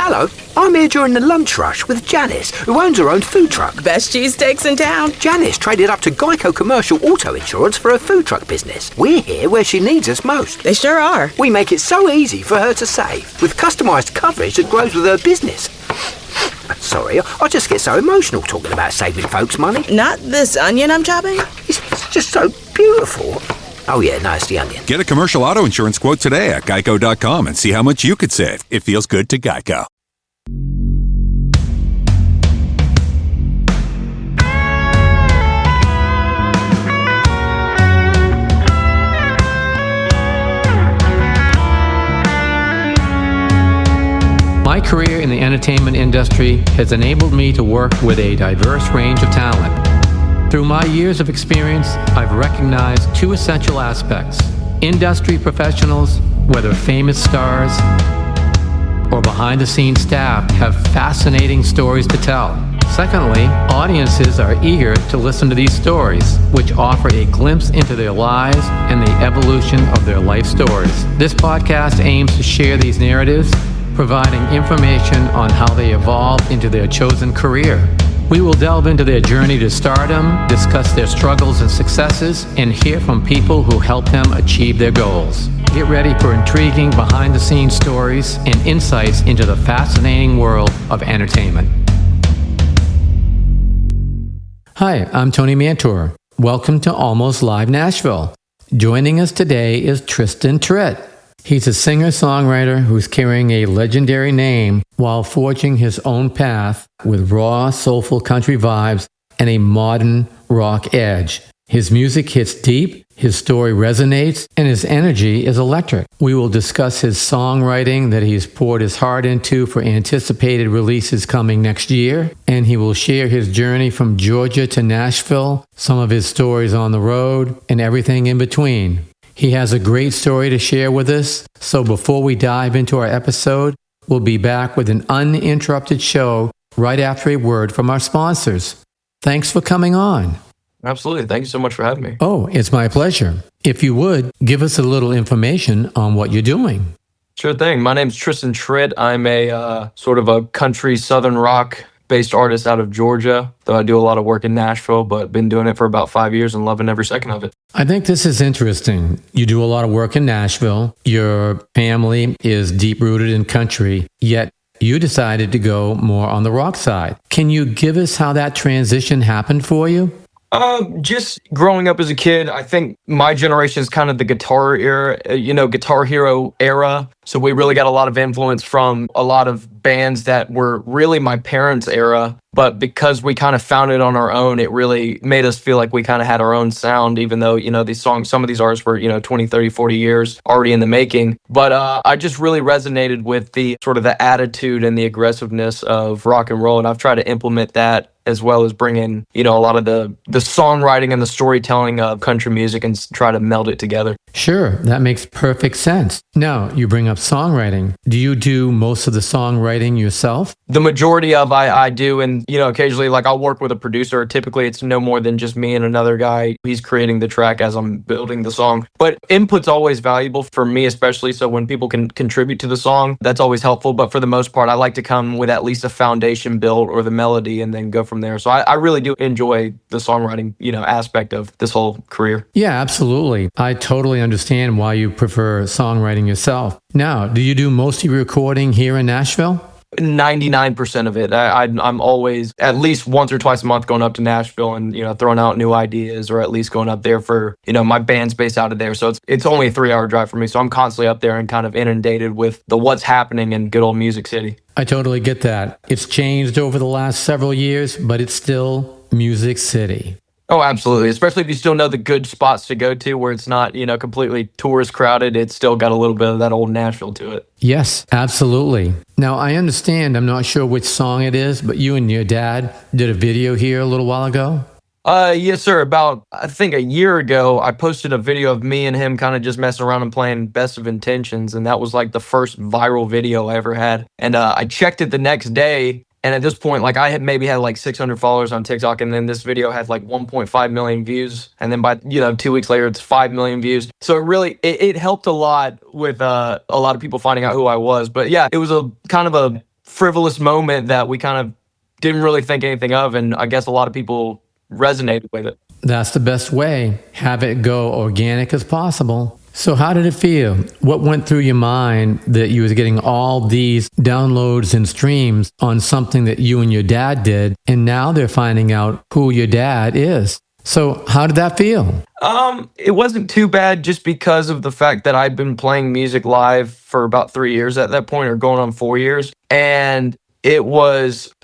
Hello, I'm here during the lunch rush with Janice, who owns her own food truck. Best cheesesteaks in town. Janice traded up to Geico Commercial Auto Insurance for her food truck business. We're here where she needs us most. They sure are. We make it so easy for her to save, with customised coverage that grows with her business. Sorry, I just get so emotional talking about saving folks money. Not this onion I'm chopping? It's just so beautiful. Oh yeah, no, it's the onion. Get a commercial auto insurance quote today at geico.com and see how much you could save. It feels good to Geico. My career in the entertainment industry has enabled me to work with a diverse range of talent. Through my years of experience, I've recognized two essential aspects. Industry professionals, whether famous stars or behind-the-scenes staff, have fascinating stories to tell. Secondly, audiences are eager to listen to these stories, which offer a glimpse into their lives and the evolution of their life stories. This podcast aims to share these narratives, providing information on how they evolved into their chosen career. We will delve into their journey to stardom, discuss their struggles and successes, and hear from people who helped them achieve their goals. Get ready for intriguing behind-the-scenes stories and insights into the fascinating world of entertainment. Hi, I'm Tony Mantor. Welcome to Almost Live Nashville. Joining us today is Tristan Trit. He's a singer-songwriter who's carrying a legendary name while forging his own path with raw, soulful country vibes and a modern rock edge. His music hits deep, his story resonates, and his energy is electric. We will discuss his songwriting that he's poured his heart into for anticipated releases coming next year, and he will share his journey from Georgia to Nashville, some of his stories on the road, and everything in between. He has a great story to share with us, so before we dive into our episode, we'll be back with an uninterrupted show right after a word from our sponsors. Thanks for coming on. Absolutely. Thank you so much for having me. Oh, it's my pleasure. If you would, give us a little information on what you're doing. Sure thing. My name's Tristan Trit. I'm a sort of a country southern rock based artist out of Georgia, though I do a lot of work in Nashville, but been doing it for about 5 years and loving every second of it. I think this is interesting. You do a lot of work in Nashville. Your family is deep-rooted in country, yet you decided to go more on the rock side. Can you give us how that transition happened for you? Just growing up as a kid, I think my generation is kind of the guitar era, Guitar Hero era. So we really got a lot of influence from a lot of bands that were really my parents' era. But because we kind of found it on our own, it really made us feel like we kind of had our own sound, even though, these songs, some of these artists were, 20, 30, 40 years already in the making. But I just really resonated with the sort of the attitude and the aggressiveness of rock and roll. And I've tried to implement that as well as bring in, a lot of the songwriting and the storytelling of country music and try to meld it together. Sure, that makes perfect sense. Now, you bring up songwriting. Do you do most of the songwriting yourself? The majority of I do, and occasionally I'll work with a producer. Typically it's no more than just me and another guy. He's creating the track as I'm building the song. But input's always valuable for me, especially so when people can contribute to the song, that's always helpful. But for the most part, I like to come with at least a foundation built or the melody and then go from there. So I really do enjoy the songwriting, aspect of this whole career. Yeah, absolutely. I totally understand why you prefer songwriting yourself. Now, do you do most of your recording here in Nashville? 99% of it. I'm always at least once or twice a month going up to Nashville and, throwing out new ideas, or at least going up there for, my band's based out of there. So it's only a 3-hour drive for me. So I'm constantly up there and kind of inundated with the what's happening in good old Music City. I totally get that. It's changed over the last several years, but it's still Music City. Oh, absolutely. Especially if you still know the good spots to go to where it's not, completely tourist crowded. It's still got a little bit of that old Nashville to it. Yes, absolutely. Now, I understand, I'm not sure which song it is, but you and your dad did a video here a little while ago? Yes, sir. About, I think a year ago, I posted a video of me and him kind of just messing around and playing Best of Intentions. And that was the first viral video I ever had. And I checked it the next day. And at this point, I had maybe had 600 followers on TikTok, and then this video had 1.5 million views. And then by, 2 weeks later, it's 5 million views. So it really, it helped a lot with a lot of people finding out who I was. But yeah, it was a kind of a frivolous moment that we kind of didn't really think anything of. And I guess a lot of people resonated with it. That's the best way. Have it go organic as possible. So how did it feel? What went through your mind that you was getting all these downloads and streams on something that you and your dad did, and now they're finding out who your dad is? So how did that feel? It wasn't too bad just because of the fact that I'd been playing music live for about 3 years at that point, or going on 4 years. And I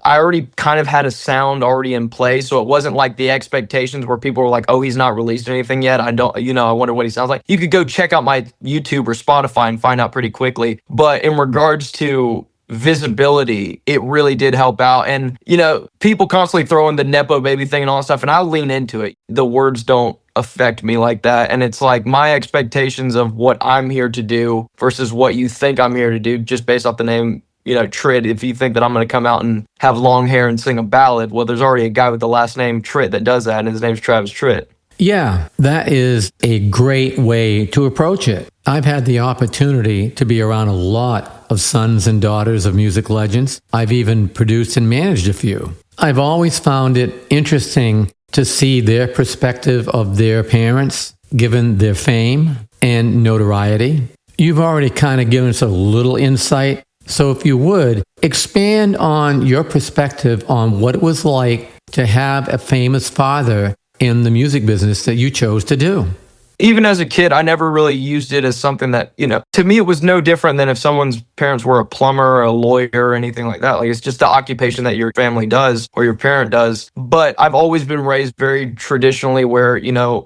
already kind of had a sound already in place. So it wasn't like the Expectations where people were like, oh, he's not released anything yet. I wonder what he sounds like. You could go check out my YouTube or Spotify and find out pretty quickly. But in regards to visibility, it really did help out. And, people constantly throw in the Nepo baby thing and all that stuff, and I'll lean into it. The words don't affect me like that. And it's like my expectations of what I'm here to do versus what you think I'm here to do, just based off the name, Tritt. If you think that I'm going to come out and have long hair and sing a ballad, well, there's already a guy with the last name Tritt that does that, and his name's Travis Tritt. Yeah, that is a great way to approach it. I've had the opportunity to be around a lot of sons and daughters of music legends. I've even produced and managed a few. I've always found it interesting to see their perspective of their parents, given their fame and notoriety. You've already kind of given us a little insight. So if you would, expand on your perspective on what it was like to have a famous father in the music business that you chose to do. Even as a kid, I never really used it as something that, to me, it was no different than if someone's parents were a plumber or a lawyer or anything like that. Like, it's just the occupation that your family does or your parent does. But I've always been raised very traditionally where,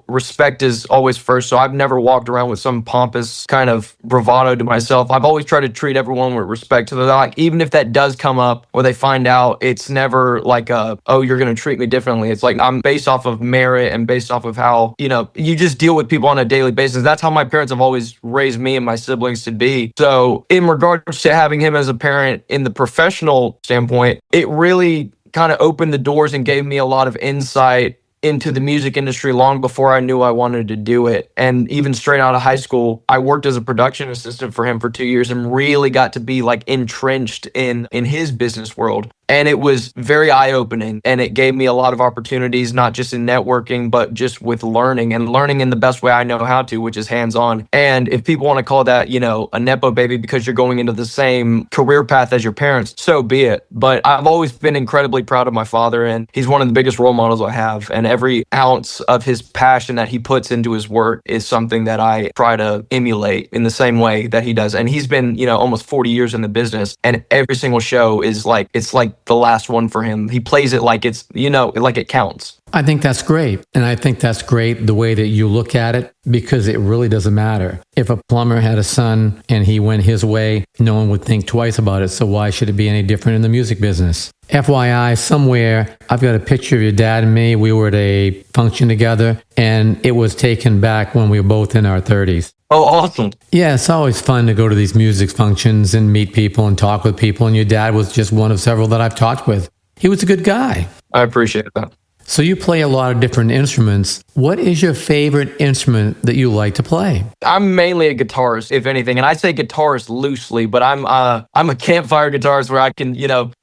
respect is always first. So I've never walked around with some pompous kind of bravado to myself. I've always tried to treat everyone with respect. So that, even if that does come up or they find out, it's never like, oh, you're going to treat me differently. It's like I'm based off of merit and based off of how, you just deal with people on a daily basis. That's how my parents have always raised me and my siblings to be. So in regards to having him as a parent in the professional standpoint, it really kind of opened the doors and gave me a lot of insight into the music industry long before I knew I wanted to do it. And even straight out of high school, I worked as a production assistant for him for 2 years and really got to be like entrenched in his business world. And it was very eye-opening, and it gave me a lot of opportunities, not just in networking, but just with learning in the best way I know how to, which is hands-on. And if people want to call that, a Nepo baby because you're going into the same career path as your parents, so be it. But I've always been incredibly proud of my father, and he's one of the biggest role models I have. And every ounce of his passion that he puts into his work is something that I try to emulate in the same way that he does. And he's been, almost 40 years in the business, and every single show is like, it's like the last one for him. He plays it like it's, like it counts. I think that's great. And I think that's great the way that you look at it, because it really doesn't matter. If a plumber had a son and he went his way, no one would think twice about it. So why should it be any different in the music business? FYI, somewhere, I've got a picture of your dad and me. We were at a function together, and it was taken back when we were both in our 30s. Oh, awesome. Yeah, it's always fun to go to these music functions and meet people and talk with people. And your dad was just one of several that I've talked with. He was a good guy. I appreciate that. So you play a lot of different instruments. What is your favorite instrument that you like to play? I'm mainly a guitarist, if anything, and I say guitarist loosely, but I'm a campfire guitarist where I can,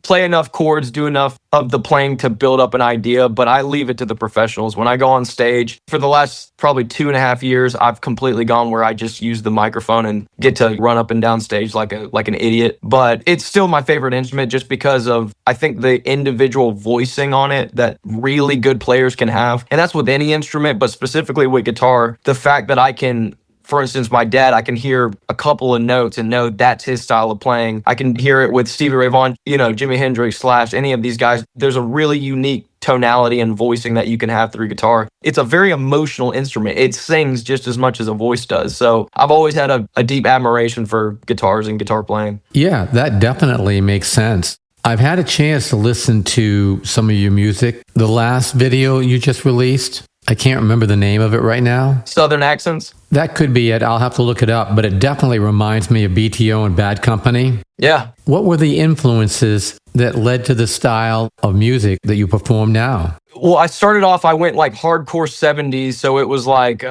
play enough chords, do enough of the playing to build up an idea, but I leave it to the professionals. When I go on stage, for the last probably 2.5 years, I've completely gone where I just use the microphone and get to run up and down stage like an idiot. But it's still my favorite instrument just because of, I think, the individual voicing on it that really good players can have. And that's with any instrument, but specifically with guitar, the fact that I can, for instance, my dad, I can hear a couple of notes and know that's his style of playing. I can hear it with Stevie Ray Vaughan, Jimi Hendrix, Slash, any of these guys. There's a really unique tonality and voicing that you can have through guitar. It's a very emotional instrument. It sings just as much as a voice does. So I've always had a deep admiration for guitars and guitar playing. Yeah, that definitely makes sense. I've had a chance to listen to some of your music. The last video you just released, I can't remember the name of it right now. Southern Accents? That could be it. I'll have to look it up, but it definitely reminds me of BTO and Bad Company. Yeah. What were the influences that led to the style of music that you perform now? Well, I started off, I went like hardcore 70s. So it was like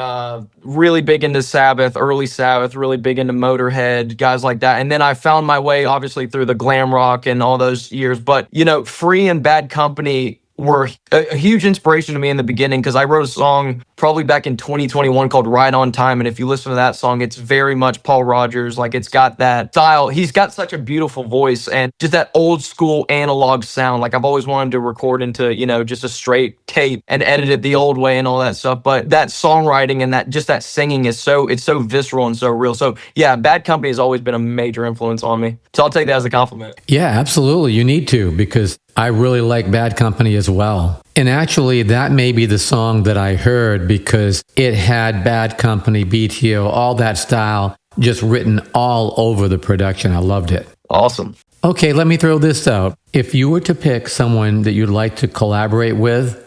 really big into Sabbath, early Sabbath, really big into Motorhead, guys like that. And then I found my way, obviously, through the glam rock and all those years. But, Free and Bad Company were a huge inspiration to me in the beginning because I wrote a song probably back in 2021 called Right on Time. And if you listen to that song, it's very much Paul Rogers. Like, it's got that style. He's got such a beautiful voice and just that old school analog sound. Like, I've always wanted to record into, just a straight tape and edit it the old way and all that stuff. But that songwriting and that singing is it's so visceral and so real. So yeah, Bad Company has always been a major influence on me. So I'll take that as a compliment. Yeah, absolutely. You need to, because I really like Bad Company as well. And actually, that may be the song that I heard because it had Bad Company, BTO, all that style just written all over the production. I loved it. Awesome. Okay, let me throw this out. If you were to pick someone that you'd like to collaborate with,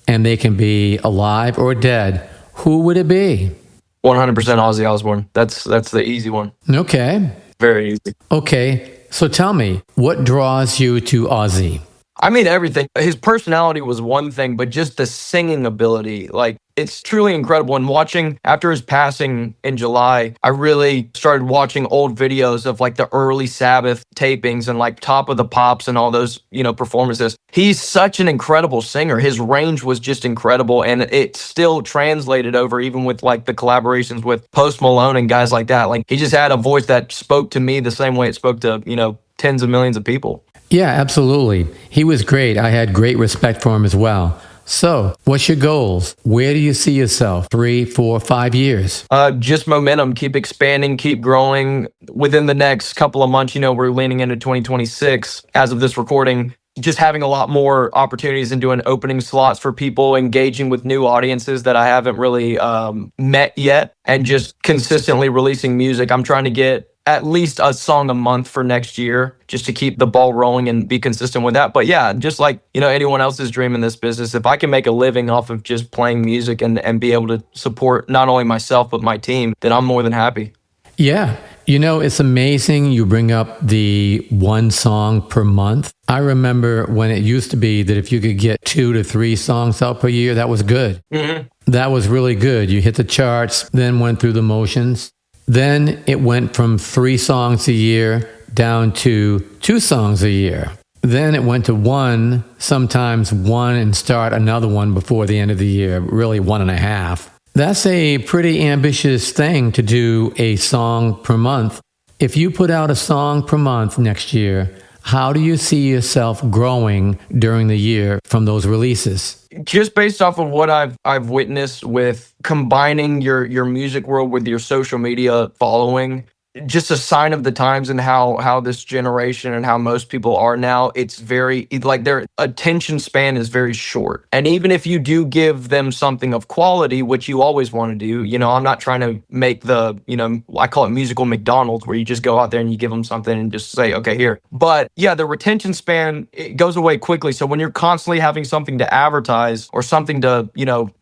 and they can be alive or dead, who would it be? 100% Ozzy Osbourne. That's the easy one. Okay. Very easy. Okay, so tell me, what draws you to Ozzy? I mean, everything. His personality was one thing, but just the singing ability, like, it's truly incredible. And watching, after his passing in July, I really started watching old videos of like the early Sabbath tapings and like Top of the Pops and all those, performances. He's such an incredible singer. His range was just incredible. And it still translated over even with like the collaborations with Post Malone and guys like that. Like, he just had a voice that spoke to me the same way it spoke to, tens of millions of people. Yeah, absolutely. He was great. I had great respect for him as well. So, what's your goals? Where do you see yourself 3, 4, 5 years? Just momentum, keep expanding, keep growing. Within the next couple of months, we're leaning into 2026 as of this recording. Just having a lot more opportunities and doing opening slots for people, engaging with new audiences that I haven't really met yet, and just consistently releasing music. I'm trying to get at least a song a month for next year just to keep the ball rolling and be consistent with that. But yeah, just like, anyone else's dream in this business, if I can make a living off of just playing music and be able to support not only myself, but my team, then I'm more than happy. Yeah. It's amazing you bring up the one song per month. I remember when it used to be that if you could get 2 to 3 songs out per year, that was good. Mm-hmm. That was really good. You hit the charts, then went through the motions. Then it went from 3 songs a year down to 2 songs a year. Then it went to 1, sometimes 1 and start another one before the end of the year, really 1.5. That's a pretty ambitious thing to do, a song per month. If you put out a song per month next year, how do you see yourself growing during the year from those releases? Just based off of what I've witnessed with combining your music world with your social media following, just a sign of the times and how this generation and how most people are now, it's very, like, their attention span is very short. And even if you do give them something of quality, which you always want to do, I'm not trying to make the, I call it musical McDonald's, where you just go out there and you give them something and just say, okay, here. But yeah, the retention span, it goes away quickly. So when you're constantly having something to advertise or something to,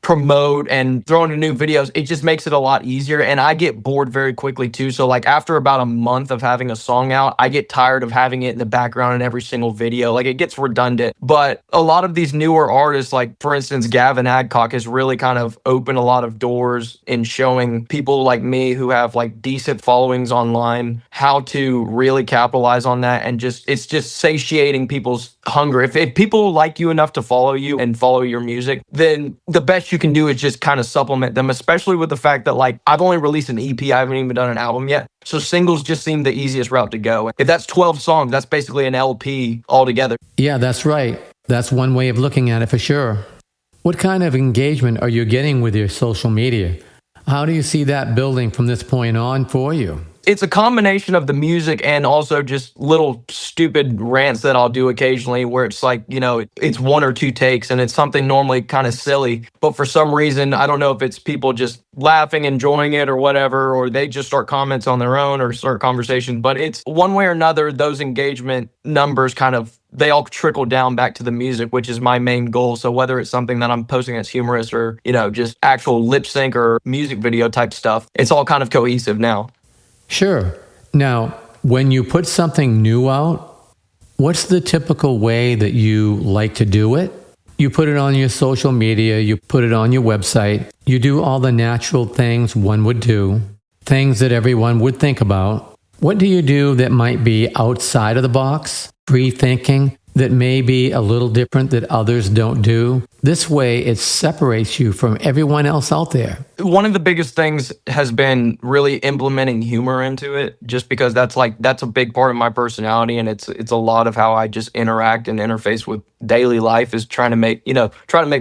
promote and throw into new videos, it just makes it a lot easier. And I get bored very quickly too. So like after about a month of having a song out, I get tired of having it in the background in every single video. Like, it gets redundant. But a lot of these newer artists, like for instance, Gavin Adcock, has really kind of opened a lot of doors in showing people like me who have like decent followings online how to really capitalize on that. And it's just satiating people's hunger. If people like you enough to follow you and follow your music, then the best you can do is just kind of supplement them, especially with the fact that like I've only released an EP, I haven't even done an album yet. So singles just seem the easiest route to go. If that's 12 songs, that's basically an LP altogether. Yeah, that's right. That's one way of looking at it for sure. What kind of engagement are you getting with your social media? How do you see that building from this point on for you? It's a combination of the music and also just little stupid rants that I'll do occasionally where it's like, it's 1 or 2 takes and it's something normally kind of silly. But for some reason, I don't know if it's people just laughing, enjoying it or whatever, or they just start comments on their own or start conversations. But it's one way or another, those engagement numbers they all trickle down back to the music, which is my main goal. So whether it's something that I'm posting that's humorous or, just actual lip sync or music video type stuff, it's all kind of cohesive now. Sure. Now, when you put something new out, What's the typical way that you like to do it? You put it on your social media, you put it on your website, you do all the natural things one would do, things that everyone would think about. What do you do that might be outside of the box, free thinking, that may be a little different that others don't do? This way, it separates you from everyone else out there. One of the biggest things has been really implementing humor into it, just because that's a big part of my personality, and it's a lot of how I just interact and interface with daily life, is trying to make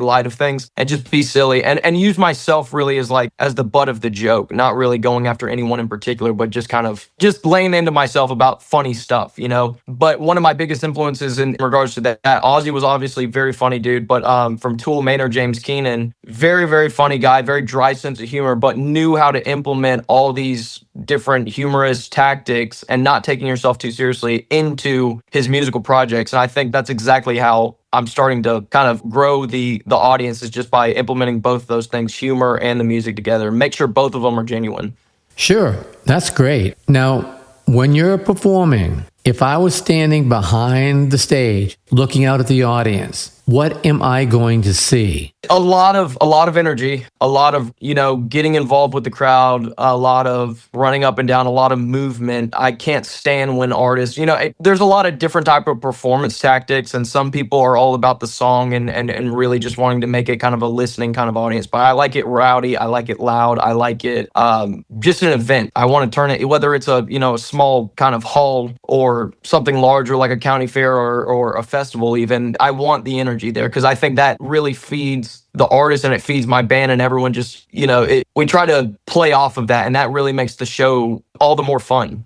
light of things and just be silly and use myself really as the butt of the joke, not really going after anyone in particular, but just kind of just laying into myself about funny stuff, But one of my biggest influences in regards to that, Ozzy was obviously a very funny dude, but from Tool Maynard James Keenan, very, very funny guy, very dry sense of humor, but knew how to implement all these different humorous tactics and not taking yourself too seriously into his musical projects. And I think that's exactly how I'm starting to kind of grow the audience, is just by implementing both those things, humor and the music together. Make sure both of them are genuine. Sure, that's great. Now, when you're performing, if I was standing behind the stage looking out at the audience, what am I going to see? A lot of energy, a lot of, getting involved with the crowd, a lot of running up and down, a lot of movement. I can't stand when artists, there's a lot of different type of performance tactics, and some people are all about the song and really just wanting to make it kind of a listening kind of audience. But I like it rowdy, I like it loud, I like it just an event. I want to turn it, whether it's a small kind of hall or something larger like a county fair or a festival even. I want the energy there, because I think that really feeds the artist and it feeds my band, and everyone just, we try to play off of that, and that really makes the show all the more fun.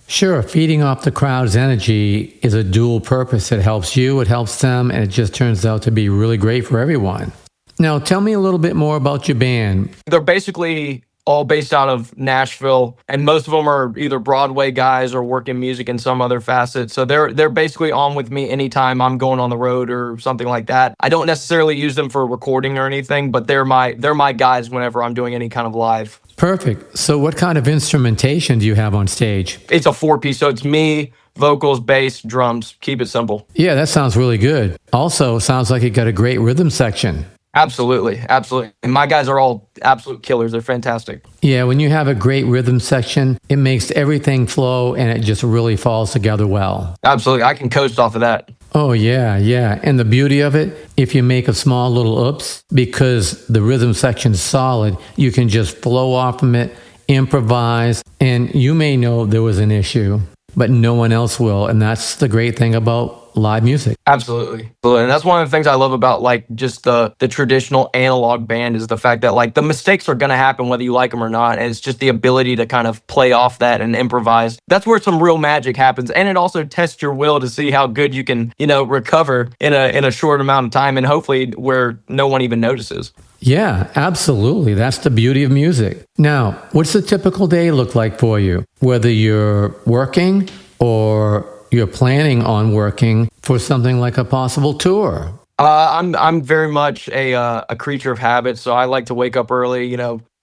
Sure, feeding off the crowd's energy is a dual purpose. It helps you, it helps them, and it just turns out to be really great for everyone. Now, tell me a little bit more about your band. They're basically all based out of Nashville, and most of them are either Broadway guys or work in music in some other facet. So they're basically on with me anytime I'm going on the road or something like that. I don't necessarily use them for recording or anything, but they're my guys whenever I'm doing any kind of live. Perfect. So what kind of instrumentation do you have on stage? It's a 4-piece, so it's me, vocals, bass, drums. Keep it simple. Yeah, that sounds really good. Also, sounds like you got a great rhythm section. Absolutely. And my guys are all absolute killers. They're fantastic. Yeah, when you have a great rhythm section, it makes everything flow and it just really falls together well. Absolutely. I can coast off of that. Oh, yeah. And the beauty of it, if you make a small little oops, because the rhythm section's solid, you can just flow off from it, improvise, and you may know there was an issue, but no one else will. And that's the great thing about live music. Absolutely. And that's one of the things I love about just the traditional analog band, is the fact that the mistakes are going to happen whether you like them or not. And it's just the ability to kind of play off that and improvise. That's where some real magic happens. And it also tests your will to see how good you can, recover in a short amount of time, and hopefully where no one even notices. Yeah, absolutely. That's the beauty of music. Now, what's the typical day look like for you? Whether you're working or you're planning on working for something like a possible tour? I'm very much a creature of habit, so I like to wake up early,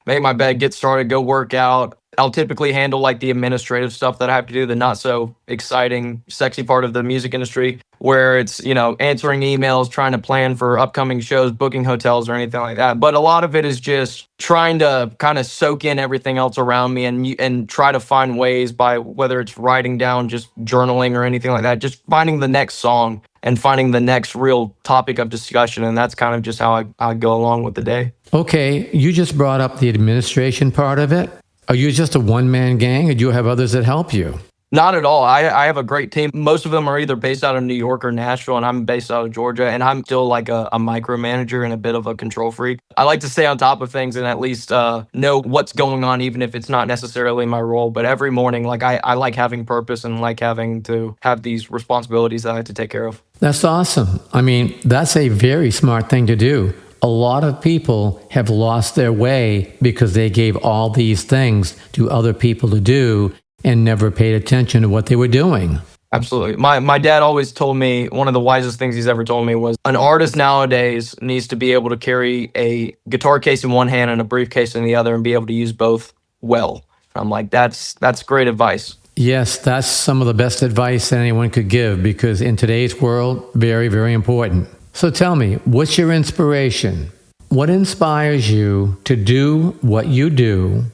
make my bed, get started, go work out. I'll typically handle the administrative stuff that I have to do, the not so exciting, sexy part of the music industry, where it's, answering emails, trying to plan for upcoming shows, booking hotels or anything like that. But a lot of it is just trying to kind of soak in everything else around me and try to find ways, by whether it's writing down, just journaling or anything like that, just finding the next song and finding the next real topic of discussion. And that's kind of just how I go along with the day. Okay, you just brought up the administration part of it. Are you just a one-man gang, or do you have others that help you? Not at all. I have a great team. Most of them are either based out of New York or Nashville, and I'm based out of Georgia, and I'm still a micromanager and a bit of a control freak. I like to stay on top of things and at least know what's going on, even if it's not necessarily my role. But every morning, I like having purpose and like having to have these responsibilities that I have to take care of. That's awesome. I mean, that's a very smart thing to do. A lot of people have lost their way because they gave all these things to other people to do and never paid attention to what they were doing. Absolutely. My dad always told me, one of the wisest things he's ever told me was, an artist nowadays needs to be able to carry a guitar case in one hand and a briefcase in the other and be able to use both well. I'm like, that's great advice. Yes, that's some of the best advice anyone could give because in today's world, very, very important. So tell me, what's your inspiration? What inspires you to do what you do?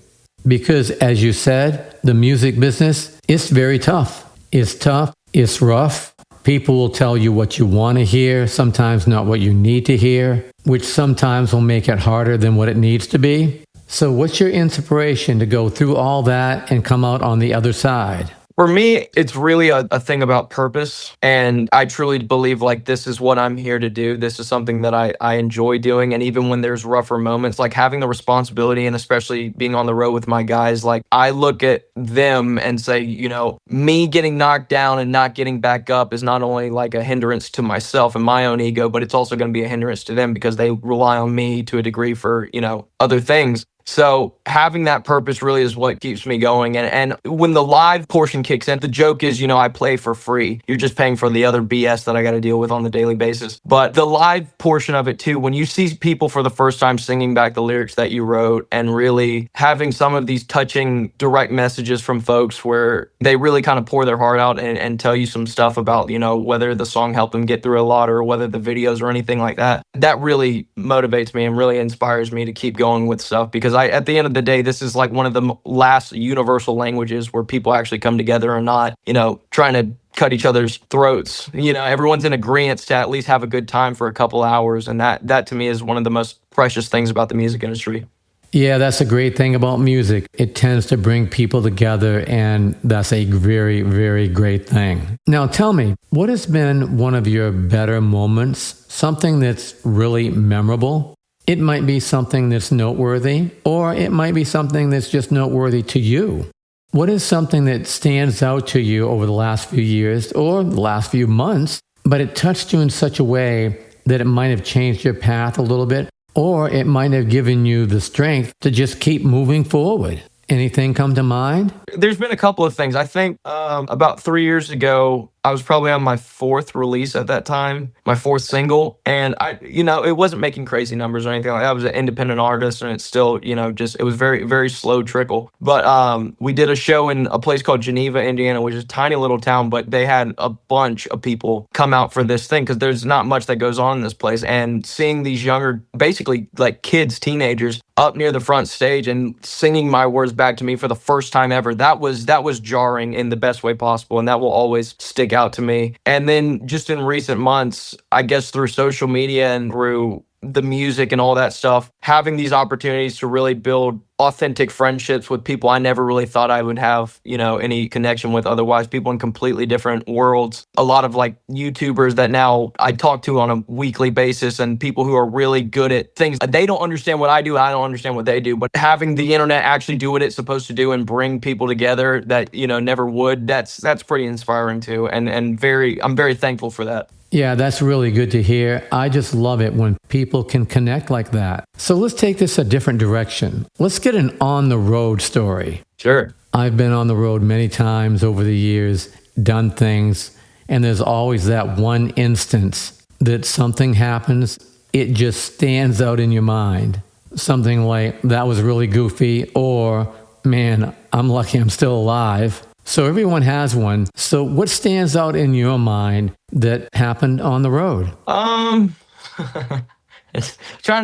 Because as you said, the music business is very tough. It's tough, it's rough. People will tell you what you want to hear, sometimes not what you need to hear, which sometimes will make it harder than what it needs to be. So what's your inspiration to go through all that and come out on the other side? For me, it's really a thing about purpose. And I truly believe like this is what I'm here to do. This is something that I enjoy doing. And even when there's rougher moments, like having the responsibility and especially being on the road with my guys, like I look at them and say, you know, me getting knocked down and not getting back up is not only like a hindrance to myself and my own ego, but it's also going to be a hindrance to them because they rely on me to a degree for, you know, other things. So having that purpose really is what keeps me going. And when the live portion kicks in, the joke is, you know, I play for free. You're just paying for the other BS that I got to deal with on the daily basis. But the live portion of it too, when you see people for the first time singing back the lyrics that you wrote and really having some of these touching direct messages from folks where they really kind of pour their heart out and tell you some stuff about, you know, whether the song helped them get through a lot or whether the videos or anything like that, that really motivates me and really inspires me to keep going with stuff because at the end of the day, this is like one of the last universal languages where people actually come together and not, you know, trying to cut each other's throats. You know, everyone's in agreement to at least have a good time for a couple hours. And that to me is one of the most precious things about the music industry. Yeah, that's a great thing about music. It tends to bring people together, and that's a very, very great thing. Now, tell me, what has been one of your better moments, something that's really memorable? It might be something that's noteworthy, or it might be something that's just noteworthy to you. What is something that stands out to you over the last few years or the last few months, but it touched you in such a way that it might have changed your path a little bit, or it might have given you the strength to just keep moving forward? Anything come to mind? There's been a couple of things. I think about 3 years ago, I was probably on my fourth release at that time, my fourth single. And it wasn't making crazy numbers or anything like that. I was an independent artist and it's still, it was very, very slow trickle. But we did a show in a place called Geneva, Indiana, which is a tiny little town, but they had a bunch of people come out for this thing because there's not much that goes on in this place. And seeing these younger, basically like kids, teenagers, up near the front stage and singing my words back to me for the first time ever, that was jarring in the best way possible, and that will always stick out to me. And then just in recent months, I guess through social media and through the music and all that stuff, having these opportunities to really build authentic friendships with people I never really thought I would have, any connection with otherwise, people in completely different worlds. A lot of like YouTubers that now I talk to on a weekly basis and people who are really good at things. They don't understand what I do. I don't understand what they do, but having the internet actually do what it's supposed to do and bring people together that, never would, that's pretty inspiring too. And I'm very thankful for that. Yeah, that's really good to hear. I just love it when people can connect like that. So let's take this a different direction. Let's get an on-the-road story. Sure. I've been on the road many times over the years, done things, and there's always that one instance that something happens, it just stands out in your mind. Something like, that was really goofy, or, man, I'm lucky I'm still alive. So everyone has one. So what stands out in your mind that happened on the road? Trying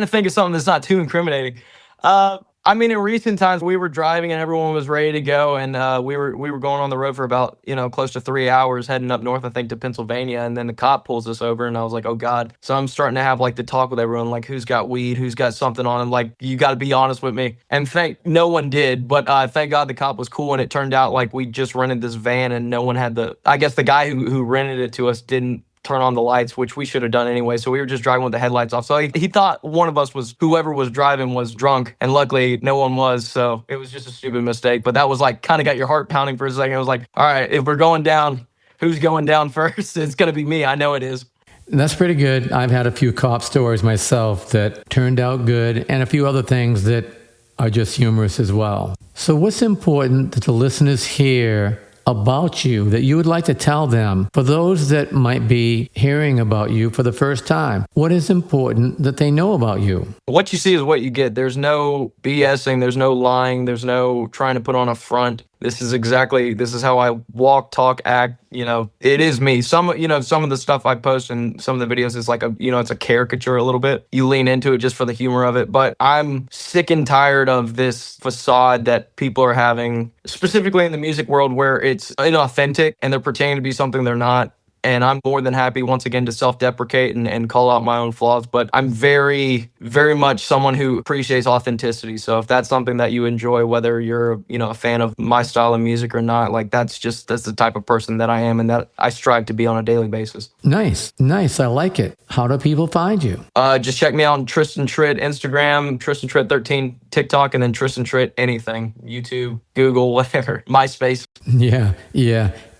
to think of something that's not too incriminating. In recent times we were driving and everyone was ready to go, and we were going on the road for about close to 3 hours heading up north, I think, to Pennsylvania, and then the cop pulls us over, and I was like, oh God. So I'm starting to have like the talk with everyone, like who's got weed, who's got something on him, like you got to be honest with me. And no one did, but thank God the cop was cool, and it turned out like we just rented this van and no one had I guess the guy who rented it to us didn't turn on the lights, which we should have done anyway. So we were just driving with the headlights off. So he thought one of us whoever was driving was drunk, and luckily no one was. So it was just a stupid mistake. But that was like kind of got your heart pounding for a second. It was like, all right, if we're going down, who's going down first? It's going to be me. I know it is. That's pretty good. I've had a few cop stories myself that turned out good, and a few other things that are just humorous as well. So what's important that the listeners hear about you that you would like to tell them for those that might be hearing about you for the first time? What is important that they know about you? What you see is what you get. There's no BSing, there's no lying, there's no trying to put on a front. this is how I walk, talk, act. It is me. Some of the stuff I post and some of the videos is like it's a caricature a little bit. You lean into it just for the humor of it. But I'm sick and tired of this facade that people are having, specifically in the music world, where it's inauthentic and they're pretending to be something they're not. And I'm more than happy, once again, to self-deprecate and call out my own flaws. But I'm very, very much someone who appreciates authenticity. So if that's something that you enjoy, whether you're, a fan of my style of music or not, like that's the type of person that I am and that I strive to be on a daily basis. Nice. I like it. How do people find you? Just check me out on Tristan Trit, Instagram, Tristan Trit 13, TikTok, and then Tristan Trit anything, YouTube, Google, whatever, MySpace. Yeah.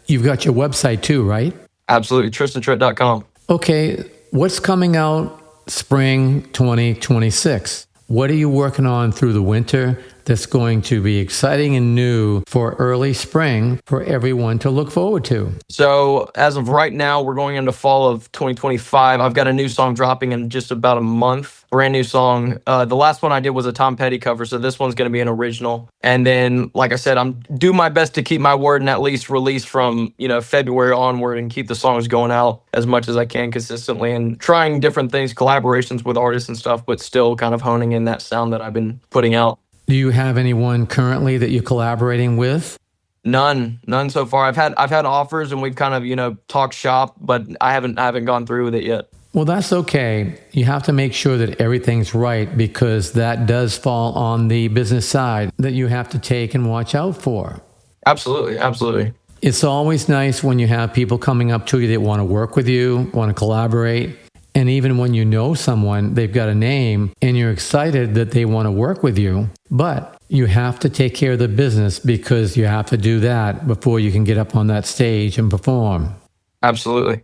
You've got your website too, right? Absolutely, TristanTrit.com. Okay, what's coming out spring 2026? What are you working on through the winter that's going to be exciting and new for early spring for everyone to look forward to? So as of right now, we're going into fall of 2025. I've got a new song dropping in just about a month. Brand new song. The last one I did was a Tom Petty cover, so this one's going to be an original. And then, like I said, I'm do my best to keep my word and at least release from February onward and keep the songs going out as much as I can consistently and trying different things, collaborations with artists and stuff, but still kind of honing in that sound that I've been putting out. Do you have anyone currently that you're collaborating with? None so far. I've had offers and we've kind of talked shop, but I haven't gone through with it yet. Well, that's okay. You have to make sure that everything's right because that does fall on the business side that you have to take and watch out for. Absolutely. It's always nice when you have people coming up to you that want to work with you, want to collaborate. And even when you know someone, they've got a name and you're excited that they want to work with you, but you have to take care of the business because you have to do that before you can get up on that stage and perform. Absolutely.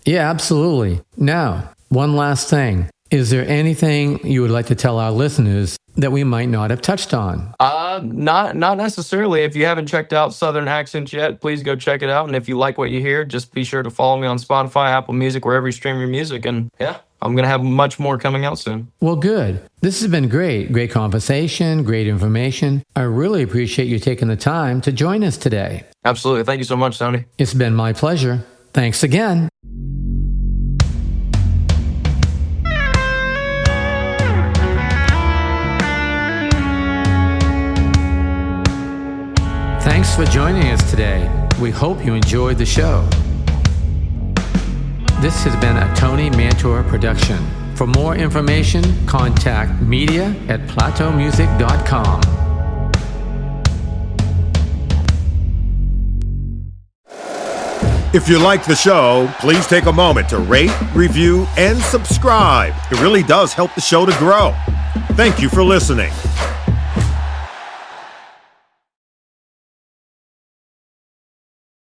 Yeah, absolutely. Now, one last thing. Is there anything you would like to tell our listeners that we might not have touched on? Not necessarily. If you haven't checked out Southern Accents yet, please go check it out. And if you like what you hear, just be sure to follow me on Spotify, Apple Music, wherever you stream your music. And yeah, I'm going to have much more coming out soon. Well, good. This has been great. Great conversation, great information. I really appreciate you taking the time to join us today. Absolutely. Thank you so much, Tony. It's been my pleasure. Thanks again. Thanks for joining us today. We hope you enjoyed the show. This has been a Tony Mantor production. For more information, contact media@plateaumusic.com. If you like the show, please take a moment to rate, review, and subscribe. It really does help the show to grow. Thank you for listening.